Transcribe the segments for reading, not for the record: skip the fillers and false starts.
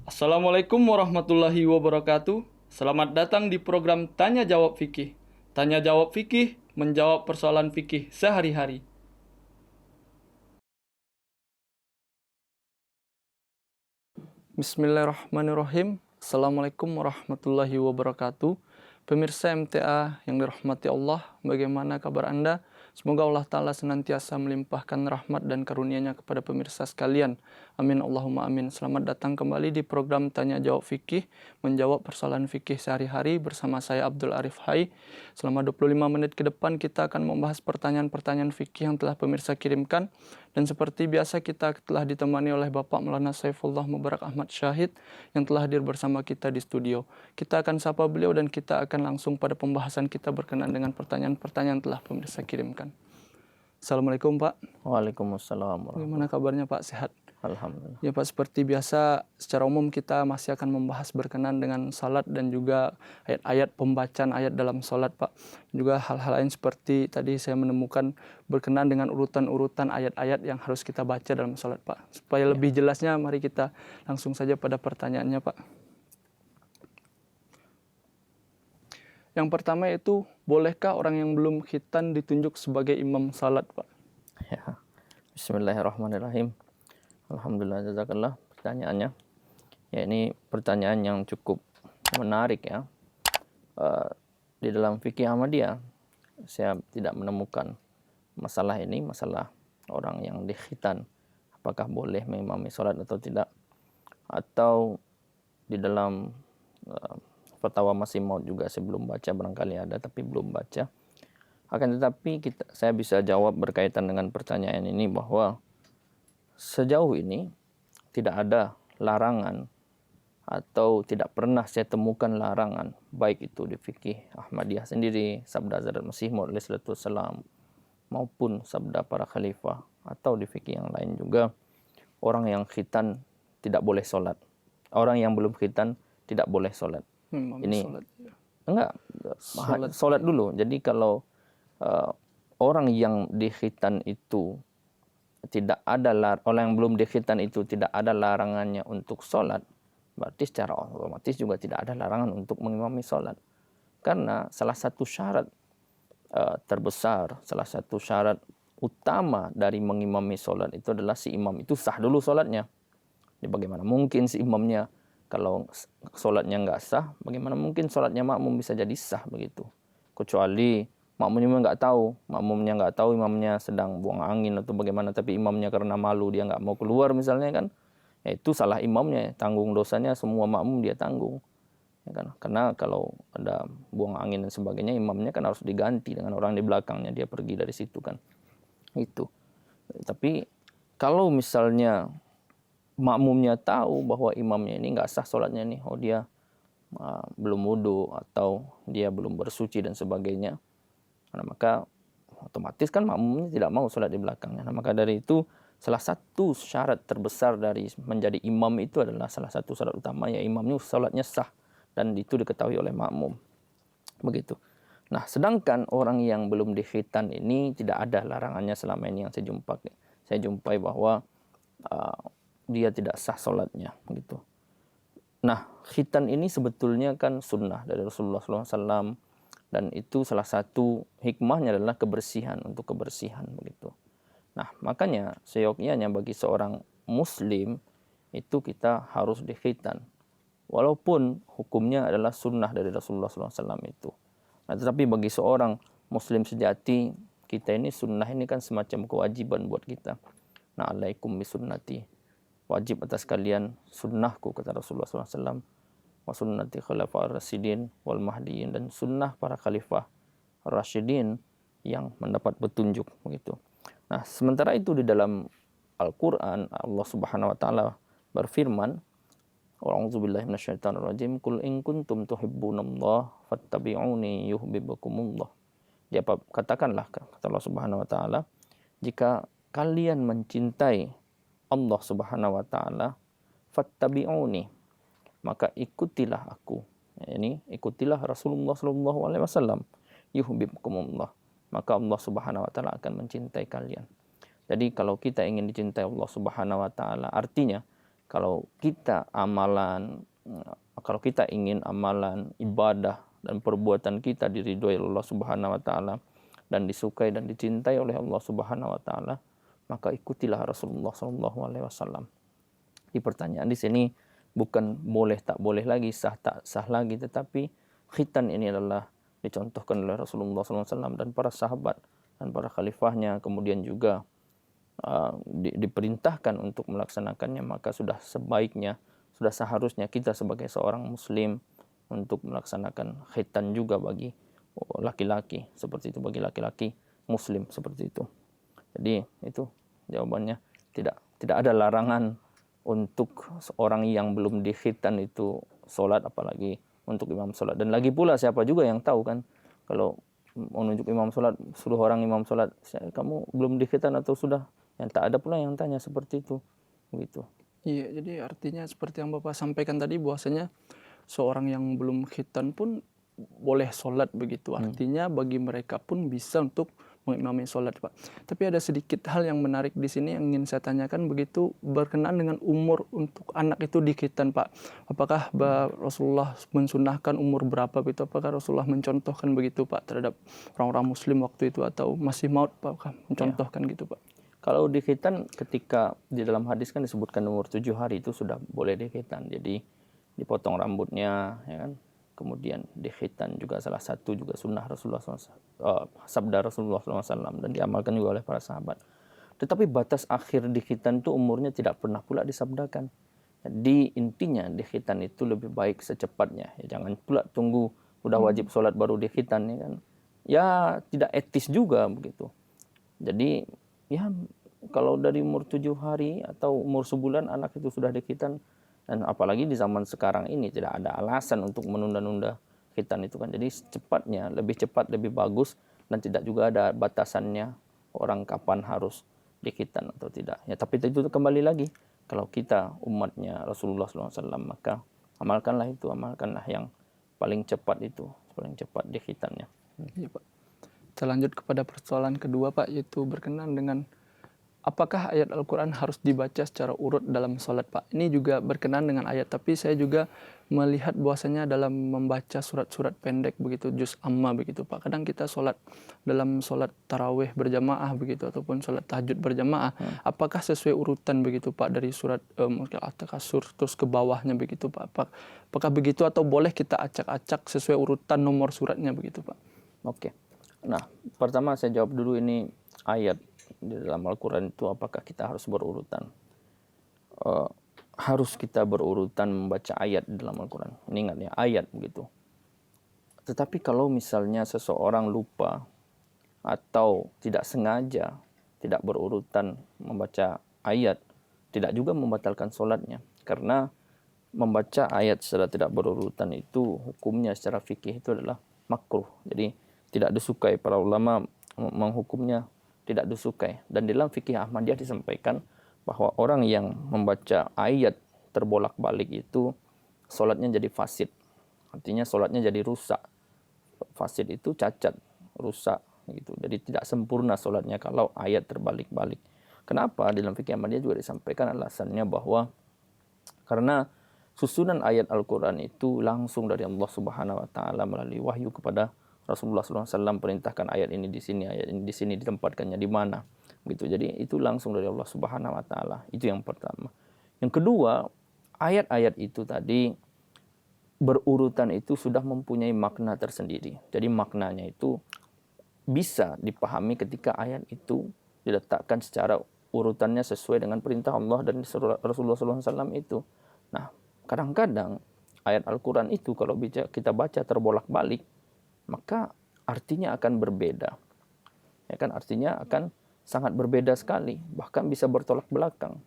Assalamualaikum warahmatullahi wabarakatuh. Selamat datang di program Tanya Jawab Fikih. Tanya Jawab Fikih, menjawab persoalan fikih sehari-hari. Bismillahirrahmanirrahim. Assalamualaikum warahmatullahi wabarakatuh. Pemirsa MTA yang dirahmati Allah, bagaimana kabar Anda? Semoga Allah Ta'ala senantiasa melimpahkan rahmat dan karunia-Nya kepada pemirsa sekalian. Amin Allahumma amin. Selamat datang kembali di program Tanya Jawab Fikih, menjawab persoalan fikih sehari-hari bersama saya Abdul Arif Hai. Selama 25 menit ke depan kita akan membahas pertanyaan-pertanyaan fikih yang telah pemirsa kirimkan. Dan seperti biasa kita telah ditemani oleh Bapak Maulana Saifullah Mubarak Ahmad Syahid yang telah hadir bersama kita di studio. Kita akan sapa beliau dan kita akan langsung pada pembahasan kita berkenaan dengan pertanyaan-pertanyaan yang telah pemirsa kirimkan. Assalamualaikum Pak. Waalaikumsalam. Bagaimana kabarnya Pak? Sehat? Alhamdulillah. Ya Pak, seperti biasa secara umum kita masih akan membahas berkenaan dengan salat dan juga ayat-ayat, pembacaan ayat dalam salat Pak. Juga hal-hal lain seperti tadi saya menemukan berkenaan dengan urutan-urutan ayat-ayat yang harus kita baca dalam salat Pak. Supaya lebih jelasnya mari kita langsung saja pada pertanyaannya Pak. Yang pertama yaitu, bolehkah orang yang belum khitan ditunjuk sebagai imam salat Pak? Ya. Bismillahirrahmanirrahim. Alhamdulillah, jazakallah pertanyaannya. Ya, ini pertanyaan yang cukup menarik ya. Di dalam fikih Ahmadiyah saya tidak menemukan masalah ini, masalah orang yang dikhitan apakah boleh mengimami sholat atau tidak, atau di dalam fatwa Masih Maud juga saya belum baca, barangkali ada tapi belum baca. Akan tetapi saya bisa jawab berkaitan dengan pertanyaan ini bahwa sejauh ini tidak ada larangan atau tidak pernah saya temukan larangan, baik itu di fikih Ahmadiyah sendiri, sabda Hazrat Masih Maud alaihi wassalam, maupun sabda para khalifah, atau di fikih yang lain juga, orang yang khitan tidak boleh sholat. Orang yang belum khitan tidak boleh sholat. Ini Sholat, ya. Enggak, sholat dulu. Jadi kalau orang yang dikhitan itu orang yang belum dikhitan itu tidak ada larangannya untuk sholat, berarti secara otomatis juga tidak ada larangan untuk mengimami sholat. Karena salah satu syarat terbesar, salah satu syarat utama dari mengimami sholat itu adalah si imam itu sah dulu sholatnya. Jadi bagaimana mungkin si imamnya kalau sholatnya nggak sah, bagaimana mungkin sholatnya makmum bisa jadi sah begitu? Kecuali makmumnya nggak tahu imamnya sedang buang angin atau bagaimana, tapi imamnya karena malu dia nggak mau keluar misalnya kan, ya itu salah imamnya, tanggung dosanya semua makmum dia tanggung, ya kan? Karena kalau ada buang angin dan sebagainya, imamnya kan harus diganti dengan orang di belakangnya, dia pergi dari situ kan, itu. Tapi kalau misalnya makmumnya tahu bahwa imamnya ini nggak sah sholatnya nih, dia belum wudu atau dia belum bersuci dan sebagainya, nah, maka otomatis kan makmumnya tidak mau sholat di belakangnya. Nah, maka dari itu salah satu syarat terbesar dari menjadi imam itu adalah salah satu syarat utama, ya imamnya sholatnya sah dan itu diketahui oleh makmum. Begitu. Nah, sedangkan orang yang belum dikhitan ini tidak ada larangannya selama ini yang saya jumpai bahwa dia tidak sah sholatnya. Begitu. Nah, khitan ini sebetulnya kan sunnah dari Rasulullah SAW, dan itu salah satu hikmahnya adalah kebersihan, untuk kebersihan begitu. Nah, makanya seyogyanya bagi seorang muslim itu kita harus dikhitan, walaupun hukumnya adalah sunnah dari Rasulullah SAW itu. Nah, tetapi bagi seorang muslim sejati, kita ini sunnah ini kan semacam kewajiban buat kita. Nah, alaikum bisunnati, wajib atas kalian sunnahku, kata Rasulullah SAW, wa sunnati khulafa'ir rasyidin wal mahdiyin, dan sunnah para khalifah rasyidin yang mendapat petunjuk begitu. Nah, sementara itu di dalam Al-Qur'an Allah Subhanahu wa taala berfirman, a'udzubillahi minasyaitonir rajim, qul in kuntum tuhibbunallaha fattabi'uni yuhibbukumullah. Dia katakanlah, kata Allah Subhanahu wa taala, jika kalian mencintai Allah Subhanahu wa taala, fattabi'uni, maka ikutilah aku. Ini ikutilah Rasulullah sallallahu alaihi wasallam, yuhibbukumullah, maka Allah Subhanahu wa taala akan mencintai kalian. Jadi kalau kita ingin dicintai Allah Subhanahu wa taala, artinya Kalau kita ingin amalan, ibadah dan perbuatan kita diridhoi Allah Subhanahu wa taala dan disukai dan dicintai oleh Allah Subhanahu wa taala, maka ikutilah Rasulullah sallallahu alaihi wasallam. Di pertanyaan di sini bukan boleh tak boleh lagi, sah tak sah lagi, tetapi khitan ini adalah dicontohkan oleh Rasulullah SAW dan para sahabat dan para khalifahnya, kemudian juga diperintahkan untuk melaksanakannya, maka sudah sebaiknya, sudah seharusnya kita sebagai seorang muslim untuk melaksanakan khitan juga bagi laki-laki, seperti itu, bagi laki-laki muslim seperti itu. Jadi itu jawabannya, tidak ada larangan untuk seorang yang belum dikhitan itu sholat, apalagi untuk imam sholat. Dan lagi pula siapa juga yang tahu kan, kalau mau nunjuk imam sholat, suruh orang imam sholat, kamu belum dikhitan atau sudah? Yang tak ada pula yang tanya seperti itu, gitu. Iya, jadi artinya seperti yang Bapak sampaikan tadi, bahwasanya seorang yang belum khitan pun boleh sholat begitu. Artinya bagi mereka pun bisa untuk mengimami sholat, Pak. Tapi ada sedikit hal yang menarik di sini yang ingin saya tanyakan, begitu berkenaan dengan umur untuk anak itu di khitan, Pak. Apakah Rasulullah mensunahkan umur berapa begitu? Apakah Rasulullah mencontohkan begitu, Pak, terhadap orang-orang muslim waktu itu, atau masih maut, Pak, mencontohkan gitu, Pak? Kalau di khitan, ketika di dalam hadis kan disebutkan umur 7 hari itu sudah boleh di khitan. Jadi dipotong rambutnya, ya kan. Kemudian di khitan juga salah satu juga sunnah Rasulullah SAW, sabda Rasulullah SAW, dan diamalkan juga oleh para sahabat. Tetapi batas akhir di khitan itu umurnya tidak pernah pula disabdakan. Jadi intinya di khitan itu lebih baik secepatnya. Ya, jangan pula tunggu udah wajib sholat baru di khitan, ya kan. Ya tidak etis juga begitu. Jadi ya kalau dari umur 7 hari atau umur sebulan anak itu sudah di khitan, dan apalagi di zaman sekarang ini tidak ada alasan untuk menunda-nunda khitan itu kan. Jadi cepatnya, lebih cepat lebih bagus, dan tidak juga ada batasannya orang kapan harus di khitan atau tidak. Ya, tapi itu kembali lagi, kalau kita umatnya Rasulullah SAW, maka amalkanlah yang paling cepat itu, paling cepat di khitannya. Iya, Pak. Kita lanjut kepada persoalan kedua, Pak, yaitu berkenaan dengan apakah ayat Al-Quran harus dibaca secara urut dalam sholat, Pak? Ini juga berkenaan dengan ayat, tapi saya juga melihat bahwasanya dalam membaca surat-surat pendek begitu, juz amma begitu, Pak. Kadang kita dalam sholat tarawih berjamaah begitu, ataupun sholat tahajud berjamaah, apakah sesuai urutan begitu, Pak, dari surat At-Takasur terus ke bawahnya begitu, Pak? Apakah begitu, atau boleh kita acak-acak sesuai urutan nomor suratnya begitu, Pak? Oke. Nah, pertama saya jawab dulu ini ayat di dalam Al-Quran itu apakah kita harus berurutan? Harus kita berurutan membaca ayat di dalam Al-Quran. Ini ingat ya, ayat begitu. Tetapi kalau misalnya seseorang lupa atau tidak sengaja tidak berurutan membaca ayat, tidak juga membatalkan sholatnya. Karena membaca ayat secara tidak berurutan itu hukumnya secara fikih itu adalah makruh. Jadi tidak disukai, para ulama menghukumnya tidak disukai. Dan dalam fikih Ahmadiyah disampaikan bahwa orang yang membaca ayat terbolak-balik itu sholatnya jadi fasid. Artinya sholatnya jadi rusak. Fasid itu cacat, rusak gitu. Jadi tidak sempurna sholatnya kalau ayat terbalik-balik. Kenapa? Dalam fikih Ahmadiyah juga disampaikan alasannya bahwa karena susunan ayat Al-Quran itu langsung dari Allah Subhanahu wa taala melalui wahyu kepada Rasulullah SAW, perintahkan ayat ini di sini, ayat ini di sini, ditempatkannya di mana, gitu. Jadi itu langsung dari Allah Subhanahu wa taala. Itu yang pertama. Yang kedua, ayat-ayat itu tadi berurutan itu sudah mempunyai makna tersendiri. Jadi maknanya itu bisa dipahami ketika ayat itu diletakkan secara urutannya sesuai dengan perintah Allah dan Rasulullah SAW itu. Nah, kadang-kadang ayat Al-Quran itu kalau kita baca terbolak-balik, maka artinya akan berbeda. Ya kan, artinya akan sangat berbeda sekali, bahkan bisa bertolak belakang.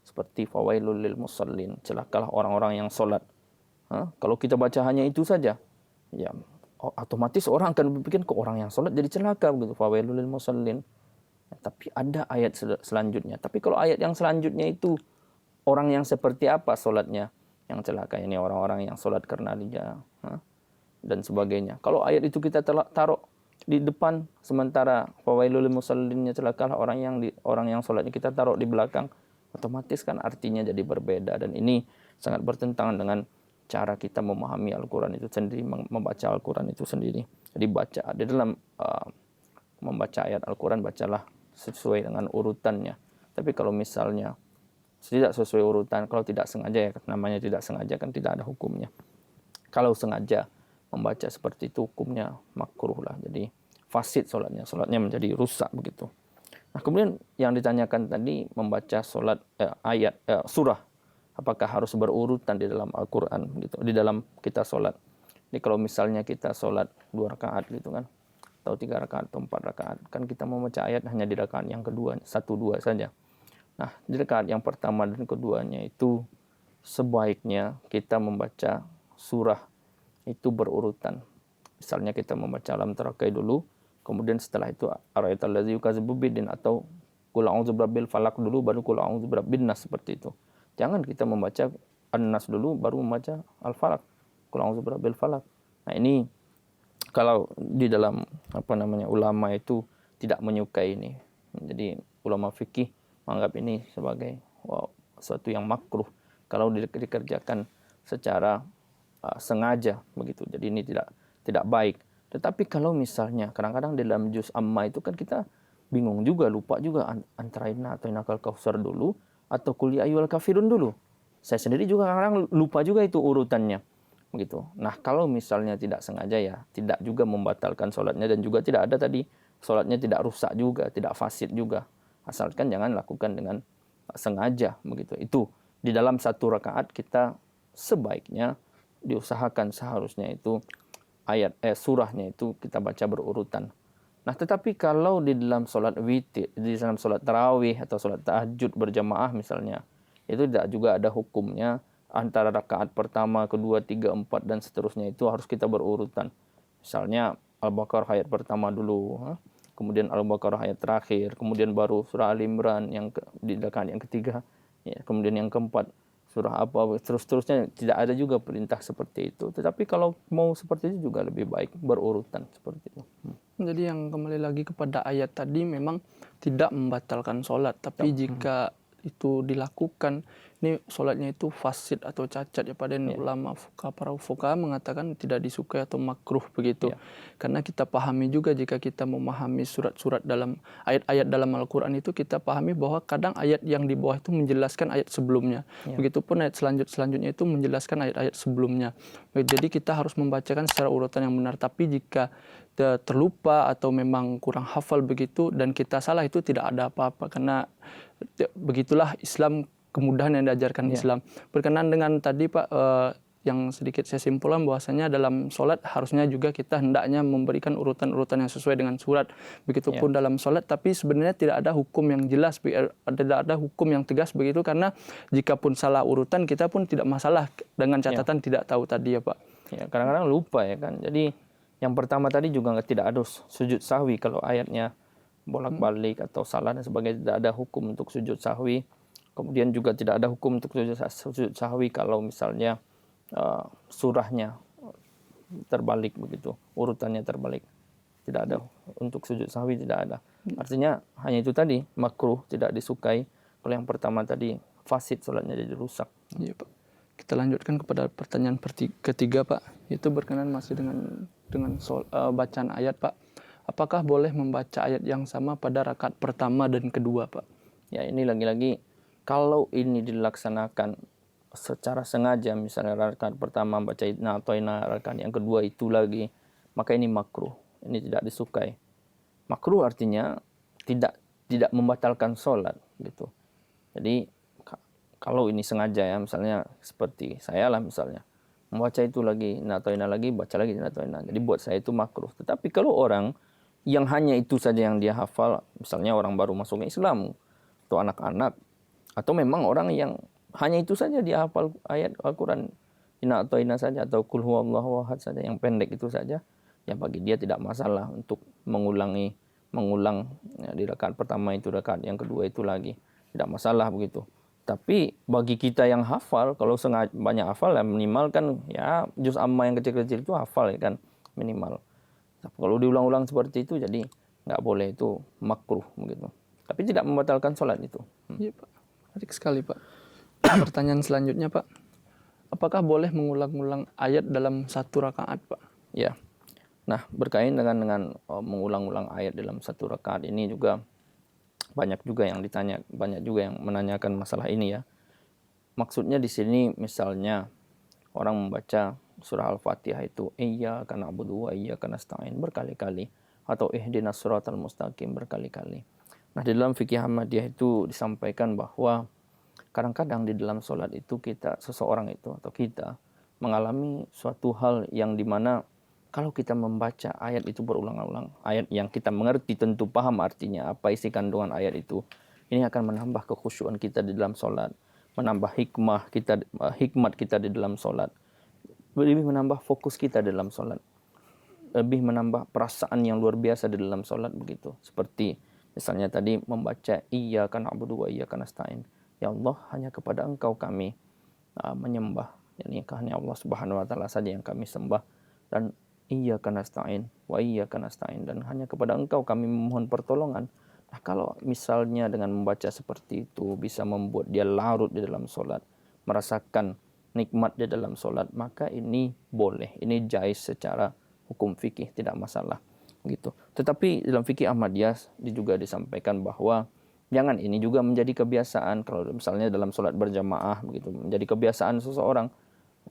Seperti fawailul lil musallin, celakalah orang-orang yang sholat. Kalau kita baca hanya itu saja, ya otomatis orang akan berpikir ke orang yang sholat jadi celaka begitu, fawailul lil musallin. Ya, tapi ada ayat selanjutnya. Tapi kalau ayat yang selanjutnya itu orang yang seperti apa sholatnya yang celaka, ini orang-orang yang sholat karena dia dan sebagainya. Kalau ayat itu kita taruh di depan, sementara fawailul lil musallinnya celakalah orang yang sholatnya kita taruh di belakang, otomatis kan artinya jadi berbeda, dan ini sangat bertentangan dengan cara kita memahami Al-Quran itu sendiri, membaca Al-Quran itu sendiri. Jadi baca di dalam membaca ayat Al-Quran, bacalah sesuai dengan urutannya. Tapi kalau misalnya tidak sesuai urutan, kalau tidak sengaja, ya namanya tidak sengaja kan tidak ada hukumnya. Kalau sengaja membaca seperti itu hukumnya makruh lah. Jadi fasid solatnya menjadi rusak begitu. Nah, kemudian yang ditanyakan tadi, membaca surah, apakah harus berurutan di dalam Al-Quran gitu, di dalam kita solat. Jadi kalau misalnya kita solat 2 rakaat gitu kan, atau 3 rakaat atau 4 rakaat, kan kita membaca ayat hanya di rakaat yang kedua, 1-2 saja. Nah, di rakaat yang pertama dan keduanya itu sebaiknya kita membaca surah itu berurutan. Misalnya kita membaca Alam Tarakai dulu, kemudian setelah itu Ara'aital ladzi yukadzibu biddin, atau Qul a'udzu birabbil falaq dulu, baru Qul a'udzu birabbin nas, seperti itu. Jangan kita membaca An-Nas dulu baru membaca Al-Falaq, Qul a'udzu birabbil falaq. Nah, ini kalau di dalam ulama itu tidak menyukai ini. Jadi ulama fikih menganggap ini sebagai sesuatu yang makruh kalau dikerjakan secara sengaja begitu. Jadi ini tidak baik. Tetapi kalau misalnya kadang-kadang di dalam juz amma itu kan kita bingung juga, lupa juga antara inna atau inakal kautsar dulu atau qul ya ayyuhal kafirun dulu. Saya sendiri juga kadang-kadang lupa juga itu urutannya begitu. Nah, kalau misalnya tidak sengaja, ya tidak juga membatalkan sholatnya, dan juga tidak ada tadi sholatnya tidak rusak juga, tidak fasid juga, asalkan jangan lakukan dengan sengaja begitu. Itu di dalam 1 rakaat kita sebaiknya diusahakan seharusnya itu surahnya itu kita baca berurutan. Nah, tetapi kalau di dalam sholat witir, di dalam sholat tarawih atau sholat tahajud berjamaah misalnya, itu tidak juga ada hukumnya antara rakaat pertama, kedua, 3, 4 dan seterusnya itu harus kita berurutan. Misalnya Al-Baqarah ayat pertama dulu, kemudian Al-Baqarah ayat terakhir, kemudian baru surah Al-Imran di rakaat yang ketiga, ya, kemudian yang keempat surah apa, terus-terusnya. Tidak ada juga perintah seperti itu. Tetapi kalau mau seperti itu juga lebih baik berurutan seperti itu. Jadi yang kembali lagi kepada ayat tadi, memang tidak membatalkan sholat, tapi jika itu dilakukan, ini sholatnya itu fasid atau cacat ya, pada ulama para fuqaha mengatakan tidak disukai atau makruh begitu. Karena kita pahami juga, jika kita memahami surat-surat dalam ayat-ayat dalam Al-Quran itu, kita pahami bahwa kadang ayat yang di bawah itu menjelaskan ayat sebelumnya. Begitupun ayat selanjutnya itu menjelaskan ayat-ayat sebelumnya. Jadi kita harus membacakan secara urutan yang benar. Tapi jika terlupa atau memang kurang hafal begitu dan kita salah, itu tidak ada apa-apa, karena begitulah Islam, kemudahan yang diajarkan Islam. Berkenaan dengan tadi Pak, yang sedikit saya simpulkan bahwasanya dalam sholat harusnya juga kita hendaknya memberikan urutan-urutan yang sesuai dengan surat. Begitupun dalam sholat, tapi sebenarnya tidak ada hukum yang jelas, tidak ada hukum yang tegas begitu, karena jika pun salah urutan kita pun tidak masalah dengan catatan tidak tahu tadi ya Pak. Ya, kadang-kadang lupa ya kan. Jadi yang pertama tadi juga tidak ada sujud sahwi kalau ayatnya bolak-balik atau salah dan sebagainya. Tidak ada hukum untuk sujud sahwi. Kemudian juga tidak ada hukum untuk sujud sahwi kalau misalnya surahnya terbalik begitu, urutannya terbalik. Tidak ada untuk sujud sahwi, tidak ada. Artinya hanya itu tadi, makruh, tidak disukai. Kalau yang pertama tadi fasid, sholatnya jadi rusak. Iya Pak. Kita lanjutkan kepada pertanyaan ketiga Pak. Itu berkenaan masih dengan bacaan ayat Pak. Apakah boleh membaca ayat yang sama pada rakaat pertama dan kedua Pak? Ya, ini lagi-lagi kalau ini dilaksanakan secara sengaja, misalnya rakaat pertama baca inna atau inna, rakaat yang kedua itu lagi, maka ini makruh. Ini tidak disukai. Makruh artinya tidak membatalkan sholat gitu. Jadi kalau ini sengaja ya, misalnya seperti saya lah misalnya, membaca itu lagi, inna atau inna lagi, baca lagi inna atau inna. Jadi buat saya itu makruh. Tetapi kalau orang yang hanya itu saja yang dia hafal, misalnya orang baru masuk Islam, atau anak-anak, atau memang orang yang hanya itu saja dia hafal ayat Al-Quran, inna atau inna saja, atau qul huwallahu ahad saja, yang pendek itu saja, ya bagi dia tidak masalah untuk mengulang ya, di rakaat pertama itu, rakaat yang kedua itu lagi. Tidak masalah begitu. Tapi bagi kita yang hafal, kalau sengaja banyak hafal ya minimal kan ya juz amma yang kecil-kecil itu hafal ya kan minimal. Tapi kalau diulang-ulang seperti itu jadi nggak boleh, itu makruh begitu. Tapi tidak membatalkan sholat itu. Iya Pak. Menarik sekali Pak. Pertanyaan selanjutnya Pak, apakah boleh mengulang-ulang ayat dalam satu rakaat Pak? Ya. Nah, berkaitan dengan mengulang-ulang ayat dalam satu rakaat ini juga banyak juga yang menanyakan masalah ini ya. Maksudnya di sini misalnya orang membaca surah Al-Fatihah itu iyyaka na'budu wa iyyaka nasta'in berkali-kali atau ihdinas siratal mustaqim berkali-kali. Nah, di dalam fikih Ahmadiyah itu disampaikan bahwa kadang-kadang di dalam sholat itu seseorang itu atau kita mengalami suatu hal yang dimana kalau kita membaca ayat itu berulang-ulang, ayat yang kita mengerti tentu paham artinya apa isi kandungan ayat itu, ini akan menambah kekhusyuan kita di dalam sholat, menambah hikmat kita di dalam sholat, lebih menambah fokus kita dalam sholat, lebih menambah perasaan yang luar biasa di dalam sholat begitu. Seperti misalnya tadi membaca iyyaka na'budu wa iyyaka nasta'in. Ya Allah, hanya kepada Engkau kami menyembah. Yani hanya Allah Subhanahu wa taala saja yang kami sembah, dan iyyaka nasta'in wa iyyaka nasta'in, dan hanya kepada Engkau kami memohon pertolongan. Nah, kalau misalnya dengan membaca seperti itu bisa membuat dia larut di dalam sholat, merasakan nikmat di dalam sholat, maka ini boleh, ini jais secara hukum fikih, tidak masalah gitu. Tetapi dalam fikih Ahmadiyah juga disampaikan bahwa jangan ini juga menjadi kebiasaan. Kalau misalnya dalam sholat berjamaah begitu, menjadi kebiasaan seseorang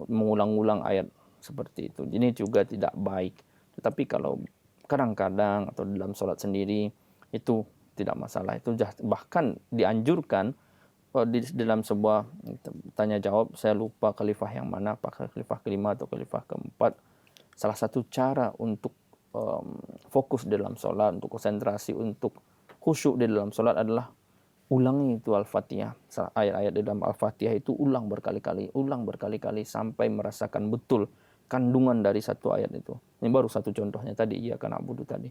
mengulang-ulang ayat seperti itu, ini juga tidak baik. Tetapi kalau kadang-kadang atau dalam sholat sendiri itu tidak masalah, itu bahkan dianjurkan. Di dalam sebuah tanya jawab, saya lupa khalifah yang mana, apakah khalifah kelima atau khalifah keempat, salah satu cara untuk fokus dalam sholat, untuk konsentrasi, untuk khusyuk di dalam sholat adalah ulangi itu Al-Fatihah. Ayat-ayat di dalam Al-Fatihah itu ulang berkali-kali sampai merasakan betul kandungan dari satu ayat itu. Ini baru satu contohnya tadi, iyyaka na'budu tadi.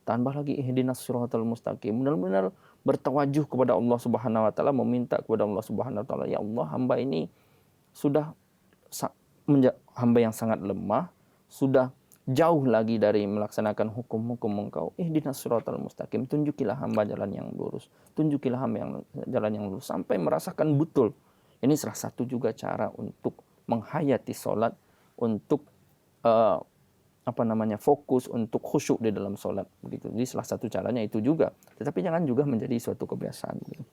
Tambah lagi ihdinas siratal mustaqim. Benar-benar bertawajuh kepada Allah Subhanahu wa taala, meminta kepada Allah Subhanahu wa taala, ya Allah, hamba ini sudah hamba yang sangat lemah, sudah jauh lagi dari melaksanakan hukum-hukum Engkau. Ihdinas siratal mustaqim, tunjukilah hamba jalan yang lurus. Tunjukilah hamba jalan yang lurus sampai merasakan betul. Ini salah satu juga cara untuk menghayati salat, untuk fokus, untuk khusyuk di dalam sholat begitu. Jadi salah satu caranya itu juga. Tetapi jangan juga menjadi suatu kebiasaan begitu.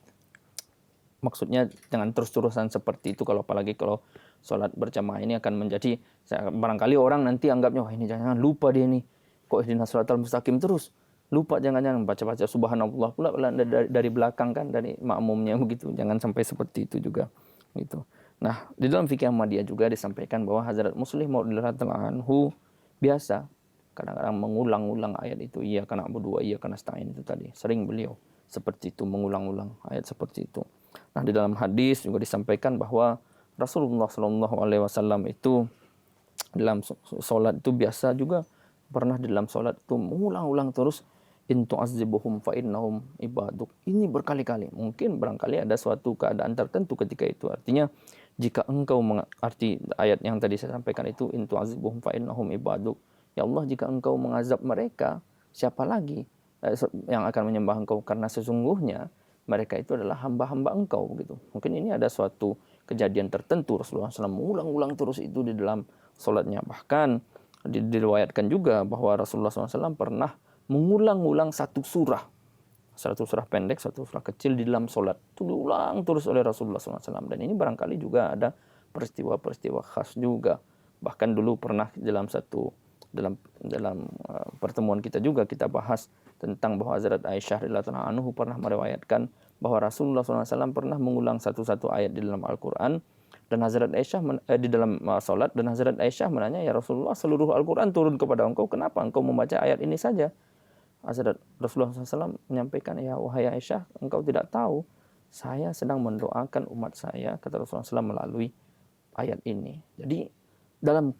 Maksudnya jangan terus-terusan seperti itu, apalagi kalau sholat berjamaah ini akan menjadi, barangkali orang nanti anggapnya, wah ini jangan lupa dia nih, kok ihdinas siratal mustaqim terus. Lupa, jangan baca-baca subhanallah pula dari belakang kan, dari makmumnya begitu. Jangan sampai seperti itu juga gitu. Nah, di dalam fikih Ahmadiyah juga disampaikan bahwa Hazrat Muslim Maud radhiyallahu anhu biasa kadang-kadang mengulang-ulang ayat itu, iyyaka na'budu wa iyyaka nasta'in itu tadi. Sering beliau seperti itu, mengulang-ulang ayat seperti itu. Nah, di dalam hadis juga disampaikan bahwa Rasulullah SAW itu dalam sholat itu biasa juga pernah di dalam sholat itu mengulang-ulang terus, in tu'azzibuhum fa innahum ibaduk. Ini berkali-kali. Mungkin barangkali ada suatu keadaan tertentu ketika itu. Artinya jika engkau arti ayat yang tadi saya sampaikan itu, in tu'azzibuhum fa innahum ibaduk. Ya Allah, jika engkau mengazab mereka, siapa lagi yang akan menyembah engkau, karena sesungguhnya mereka itu adalah hamba-hamba engkau begitu. Mungkin ini ada suatu kejadian tertentu, Rasulullah SAW mengulang-ulang terus itu di dalam sholatnya. Bahkan diriwayatkan juga bahwa Rasulullah SAW pernah mengulang-ulang satu surah pendek, satu surah kecil di dalam sholat. Itu diulang terus oleh Rasulullah SAW. Dan ini barangkali juga ada peristiwa-peristiwa khas juga. Bahkan dulu pernah dalam pertemuan kita juga kita bahas tentang bahwa Hazrat Aisyah radhiyallahu anha pernah meriwayatkan bahwa Rasulullah SAW pernah mengulang satu ayat di dalam Al-Quran, dan Hazrat Aisyah di dalam sholat, dan Hazrat Aisyah menanya, ya Rasulullah, seluruh Al-Quran turun kepada engkau, kenapa engkau membaca ayat ini saja? Hazrat Rasulullah SAW menyampaikan, ya wahai Aisyah, engkau tidak tahu, saya sedang mendoakan umat saya, kata Rasulullah SAW, melalui ayat ini. Jadi dalam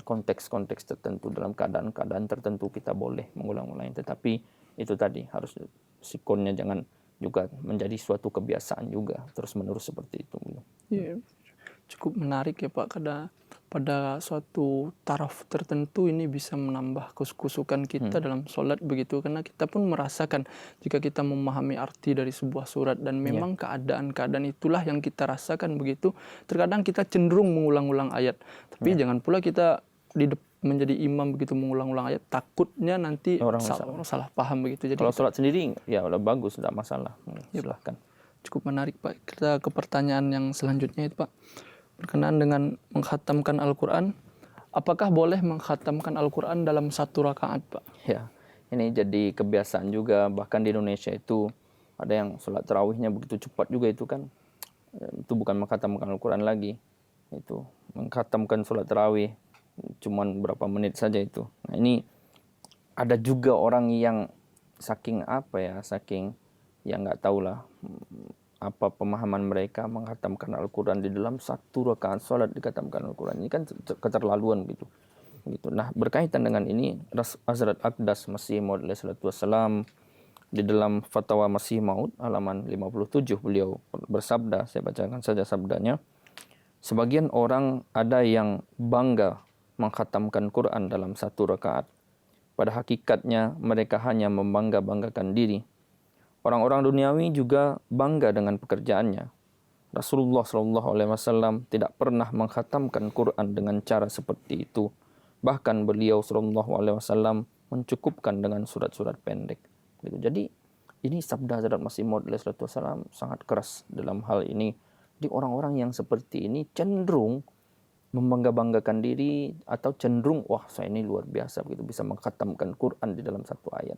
konteks-konteks tertentu, dalam keadaan-keadaan tertentu kita boleh mengulang-ulang, tetapi itu tadi harus sikonnya jangan juga menjadi suatu kebiasaan juga terus-menerus seperti itu. Ya, cukup menarik ya Pak, karena pada suatu taraf tertentu ini bisa menambah kusukan kita dalam sholat begitu, karena kita pun merasakan jika kita memahami arti dari sebuah surat dan memang keadaan-keadaan itulah yang kita rasakan begitu, terkadang kita cenderung mengulang-ulang ayat, tapi jangan pula kita menjadi imam begitu mengulang-ulang ayat, takutnya nanti Orang salah paham begitu. Jadi kalau sholat sendiri ya udah bagus, tidak masalah. Silahkan. cukup menarik Pak. Kita ke pertanyaan yang selanjutnya itu Pak, berkenaan dengan mengkhatamkan Al-Quran. Apakah boleh mengkhatamkan Al-Quran dalam satu rakaat Pak? Ya, ini jadi kebiasaan juga, bahkan di Indonesia itu ada yang sholat tarawihnya begitu cepat juga itu kan. Itu bukan mengkhatamkan Al-Quran lagi, itu mengkhatamkan sholat tarawih cuman berapa menit saja itu. Nah ini ada juga orang yang saking yang nggak tahu lah apa pemahaman mereka menghatamkan Al-Quran di dalam satu rakaat sholat dikhatamkan Al-Quran. Ini kan keterlaluan gitu. Nah berkaitan dengan ini, Hazrat Aqdas Masih Maud wassalam di dalam Fatwa Masih Maud halaman 57 beliau bersabda, saya bacakan saja sabdanya. Sebagian orang ada yang bangga menghatamkan Quran dalam satu rakaat. Pada hakikatnya mereka hanya membangga-banggakan diri. Orang-orang duniawi juga bangga dengan pekerjaannya. Rasulullah SAW tidak pernah mengkhatamkan Quran dengan cara seperti itu. Bahkan beliau SAW mencukupkan dengan surat-surat pendek. Jadi ini sabda Hazrat Masih Maud SAW sangat keras dalam hal ini. Jadi orang-orang yang seperti ini cenderung membangga-banggakan diri atau cenderung wah saya ini luar biasa begitu bisa mengkhatamkan Quran di dalam satu ayat.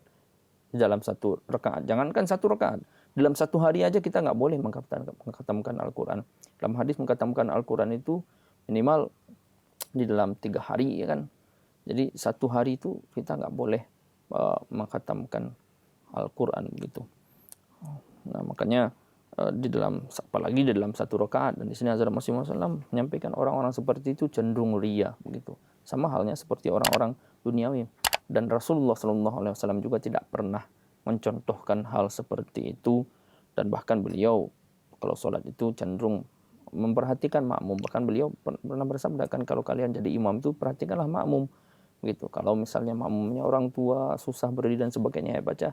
Dalam satu rakaat. Jangankan satu rakaat. Dalam satu hari aja kita nggak boleh mengkhatamkan Al-Quran. Dalam hadis mengkhatamkan Al-Quran itu minimal di dalam 3 hari ya kan. Jadi satu hari itu kita nggak boleh mengkhatamkan Al-Quran begitu. Nah makanya apalagi di dalam satu rakaat, dan di sini Hazrat Masih Maud menyampaikan orang-orang seperti itu cenderung ria begitu. Sama halnya seperti orang-orang duniawi. Dan Rasulullah SAW juga tidak pernah mencontohkan hal seperti itu. Dan bahkan beliau kalau sholat itu cenderung memperhatikan makmum. Bahkan beliau pernah bersabda kan kalau kalian jadi imam itu perhatikanlah makmum. Gitu. Kalau misalnya makmumnya orang tua susah berdiri dan sebagainya ya baca,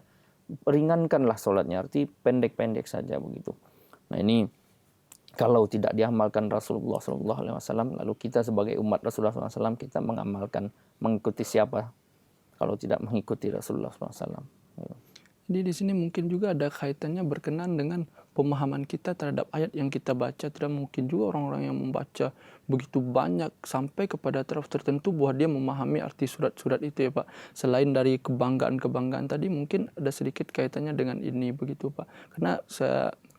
ringankanlah sholatnya. Arti pendek-pendek saja begitu. Nah ini kalau tidak diamalkan Rasulullah SAW, lalu kita sebagai umat Rasulullah SAW kita mengikuti siapa? Kalau tidak mengikuti Rasulullah SAW. Jadi di sini mungkin juga ada kaitannya berkenaan dengan pemahaman kita terhadap ayat yang kita baca. Tidak mungkin juga orang-orang yang membaca begitu banyak sampai kepada taraf tertentu bahwa dia memahami arti surat-surat itu ya Pak. Selain dari kebanggaan-kebanggaan tadi mungkin ada sedikit kaitannya dengan ini begitu Pak. Karena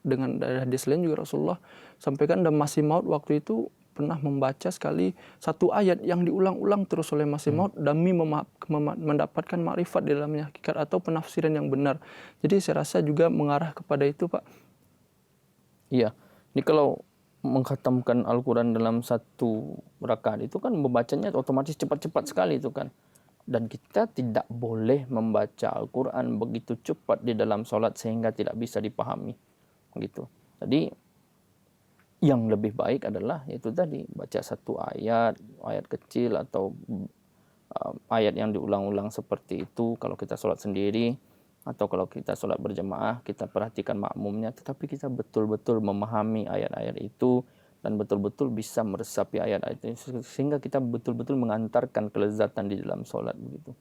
dengan dari hadis lain juga Rasulullah sampaikan dan Masih Maud waktu itu pernah membaca sekali satu ayat yang diulang-ulang terus oleh Masih Maud demi mendapatkan makrifat di dalamnya, hakikat atau penafsiran yang benar. Jadi saya rasa juga mengarah kepada itu Pak. Iya, ini kalau mengkhatamkan Al-Quran dalam satu rakaat itu kan membacanya otomatis cepat-cepat sekali itu kan. Dan kita tidak boleh membaca Al-Quran begitu cepat di dalam sholat sehingga tidak bisa dipahami. Gitu. Jadi yang lebih baik adalah itu tadi baca satu ayat kecil atau ayat yang diulang-ulang seperti itu kalau kita sholat sendiri atau kalau kita sholat berjamaah kita perhatikan makmumnya, tetapi kita betul-betul memahami ayat-ayat itu dan betul-betul bisa meresapi ayat-ayat itu sehingga kita betul-betul mengantarkan kelezatan di dalam sholat begitu.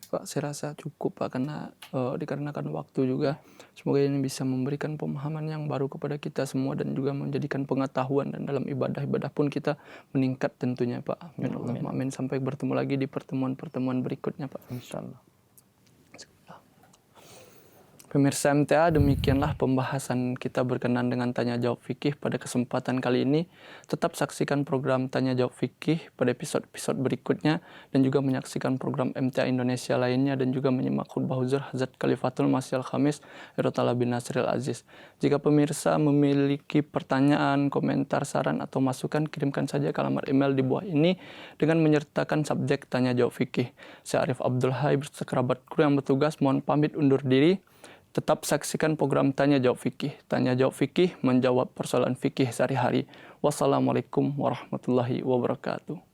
Pak, saya rasa cukup Pak, karena dikarenakan waktu juga. Semoga ini bisa memberikan pemahaman yang baru kepada kita semua dan juga menjadikan pengetahuan, dan dalam ibadah-ibadah pun kita meningkat tentunya Pak. Amin. Allahumma amin. Sampai bertemu lagi di pertemuan-pertemuan berikutnya Pak. Insyaallah. Pemirsa MTA, demikianlah pembahasan kita berkenaan dengan Tanya Jawab Fikih pada kesempatan kali ini. Tetap saksikan program Tanya Jawab Fikih pada episode-episode berikutnya dan juga menyaksikan program MTA Indonesia lainnya dan juga menyimak khutbah huzur Hazrat Khalifatul Masih Al-Khamis Erotala bin Nasril Aziz. Jika pemirsa memiliki pertanyaan, komentar, saran atau masukan, kirimkan saja ke alamat email di bawah ini dengan menyertakan subjek Tanya Jawab Fikih. Saya Arif Abdul Hai beserta kerabat kru yang bertugas mohon pamit undur diri. Tetap saksikan program Tanya Jawab Fikih. Tanya Jawab Fikih menjawab persoalan fikih sehari-hari. Wassalamualaikum warahmatullahi wabarakatuh.